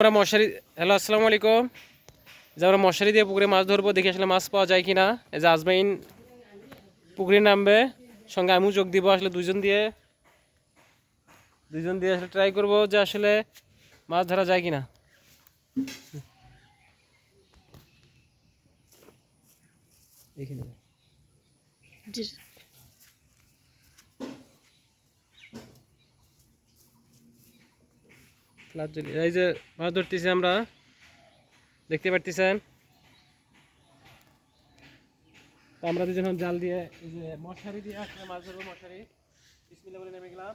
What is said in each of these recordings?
আমরা মশারি হ্যালো আসসালামু আলাইকুম। যে আমরা মশারি দিয়ে পুকুরে মাছ ধরবো, দেখে আসলে মাছ পাওয়া যায় কিনা। এই যে আজমাইন পুকুরে নামবে, সঙ্গে আমিও যোগ দিব। আসলে দুইজন দিয়ে আসলে ট্রাই করবো যে আসলে মাছ ধরা যায় কিনা। এইখানে এই যে মাছ ধরতেছি আমরা, দেখতে পারতেছেন। তো আমরা দুজন জাল দিয়ে এই যে মশারি দিয়ে আসলে মাছ ধরবো। মশারি বিসমিল্লাহ বলে নেমে গেলাম।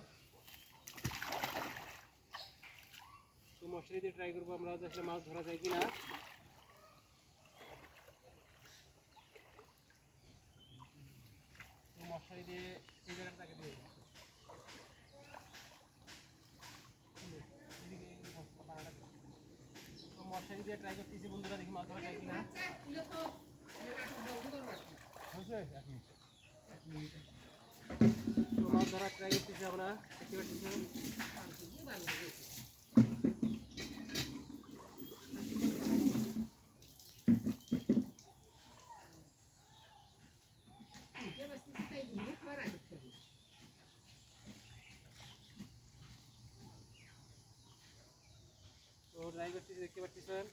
তো মশারি দিয়ে ট্রাই করবো আমরা যে আসলে মাছ ধরা যায় কিনা। তো মশারি দিয়ে এই জায়গাটাকে দিয়ে মশারি দিয়ে ট্রাই করতেছি বন্ধুরা, দেখি মাছ ধরা যায় কিনা। তো মাছ ধরা ট্রাই করতেছি আমরা, দেখতে পাচ্ছি। তো ট্রাই করতেছি, দেখতে পাচ্ছেন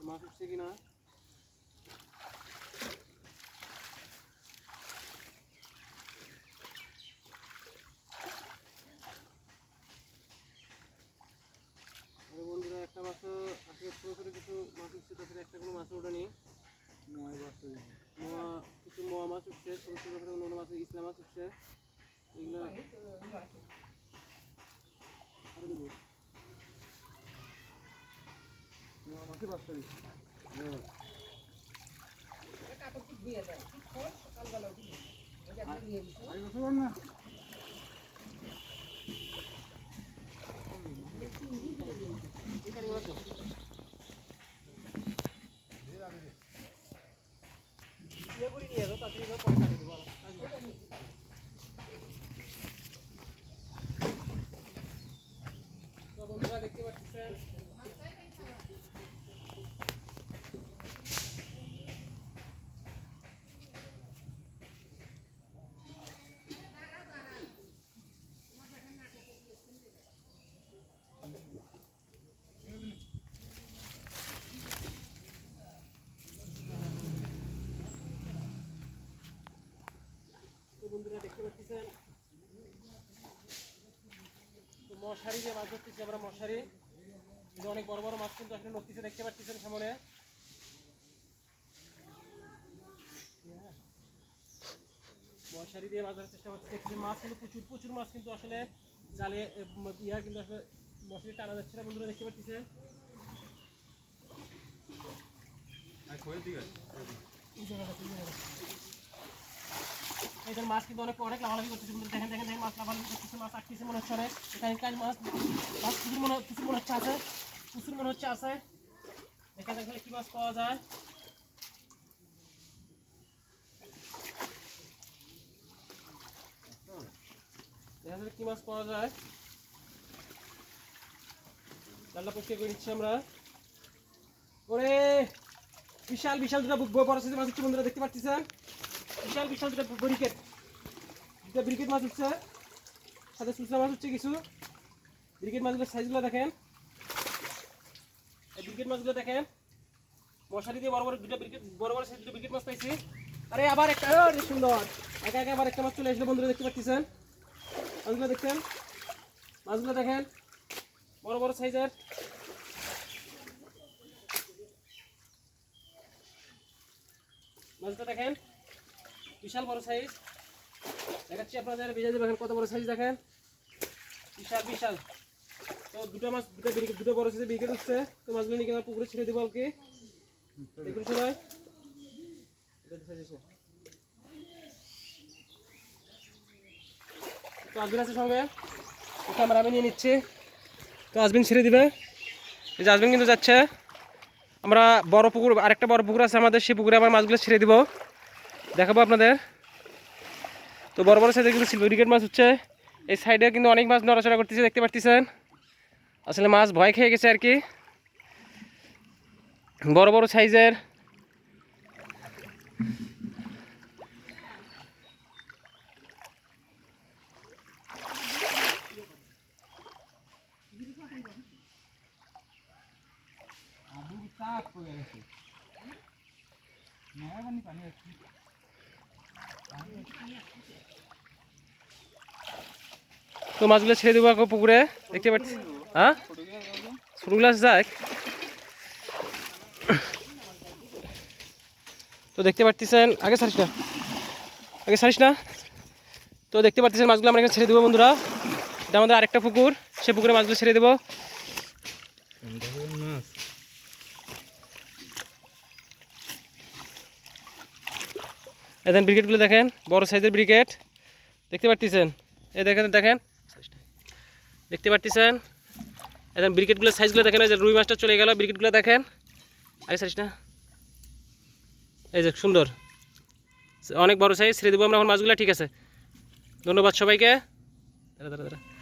মাছ উঠছে কিনা। বন্ধুরা একটা মাছও আজকে ছোটো ছোটো কিছু মাছ উঠছে, তাছাড়া একটা কোনো মাছও ওঠেনি। কিছু মোয়া মাছ উঠছে, ছোটো ছোটো করে অন্য মাছ, ইসলা মাছ উঠছে। এগুলো দেখতে পাচ্ছেন। বন্ধুরা দেখতে পাচ্ছেন, তো মশারি দিয়ে মাছ ধরতেছি আমরা। মশারি অনেক বড় বড় মাছ কিন্তু আসলে নদীতে দেখতে পাচ্ছেন সামনে। মশারি দিয়ে মাছ ধরার চেষ্টা করতেছি। মাছ কিন্তু প্রচুর মাছ কিন্তু আসলে জালে কিন্তু আসলে মশারি টানা যাচ্ছে না বন্ধুরা, দেখতে পাচ্ছেন। এই মাছ কিন্তু অনেক লাভালাভি করতেছে। দেখেন মাছ লাভালাভি করতেছে, মাছ আটকেছে মনে হচ্ছে। এখানে মাছ প্রচুর মনে হচ্ছে আছে। দেখেন কি মাছ পাওয়া যায়। কি মাছ পাওয়া যায়, জালটা পরিষ্কার করে নিচ্ছি আমরা। ওরে বিশাল দুটা বড় সাইজের মাছ হচ্ছে বন্ধুরা, দেখতে পাচ্ছেন। বিশাল দুটা ব্রিকেট মাছ হচ্ছে, সাথে সুসলা মাছ হচ্ছে কিছু। ব্রিকেট মাছগুলোর সাইজগুলো দেখেন, এই ব্রিকেট মাছগুলো দেখেন। মশারি দিয়ে বড় বড় সাইজ দুটো ব্রিকেট মাছ পাইছি। আরে আবার একটা সুন্দর একা আবার একটা মাছ চলে আসলো বন্ধুরা, দেখতে পাচ্ছেন। মাছগুলো দেখেন বড় সাইজের। মাছটা দেখেন বিশাল বড় সাইজ। দেখাচ্ছি আপনাদের, ভিজে দেখেন কত বড় সাইজ দেখেন, বিশাল। তো দুটো বড় সাইজের ব্রিকেট হচ্ছে। তো মাছগুলো নিয়ে আমরা পুকুরে ছেড়ে দেবো আর কি। দেখুন সবাই, তো আজবিন আছে সঙ্গে, ক্যামেরা আমি নিয়ে নিচ্ছি। তো আজবিন ছেড়ে দিবে, এই যে আজবিন কিন্তু যাচ্ছে। আমরা আরেকটা বড় পুকুর আছে আমাদের, সেই পুকুরে আমার মাছগুলো ছেড়ে দিব, দেখাবো আপনাদের। তো বড় সাইজের কিন্তু সিলভার ব্রিকেট মাছ হচ্ছে। এই সাইডে কিন্তু অনেক মাছ নড়াচড়া করতেছে, দেখতে পাচ্ছেন। আসলে মাছ ভয় খেয়ে গেছে আর কি, বড় বড় সাইজের। তো মাছগুলো ছেড়ে দেবো পুকুরে, দেখতে পাচ্ছি। হ্যাঁ, ছোটগুলো যাক। তো দেখতে পাচ্ছেন, আগে ছাড়িস না, আগে ছাড়িস না। তো দেখতে পাচ্ছেন মাছগুলো আমরা এখানে ছেড়ে দেবো বন্ধুরা। এটা আমাদের আরেকটা পুকুর, সে পুকুরে মাছগুলো ছেড়ে দেবো। এখন ব্রিকেটগুলো দেখেন, বড় সাইজের ব্রিকেট, দেখতে পাচ্ছেন। এই দেখেন দেখেন, দেখতে পাচ্ছেন। এখন ব্রিকেটগুলো সাইজগুলো দেখেন, এই যে রুই মাছটা চলে গেল, ব্রিকেটগুলো দেখেন। আগে ছাড়িস না, এই যে সুন্দর অনেক বড় সাইজ, ছেড়ে দেবো আমরা এখন মাছগুলো। ঠিক আছে, ধন্যবাদ সবাইকে। দাঁড়া দাঁড়া দাঁড়া।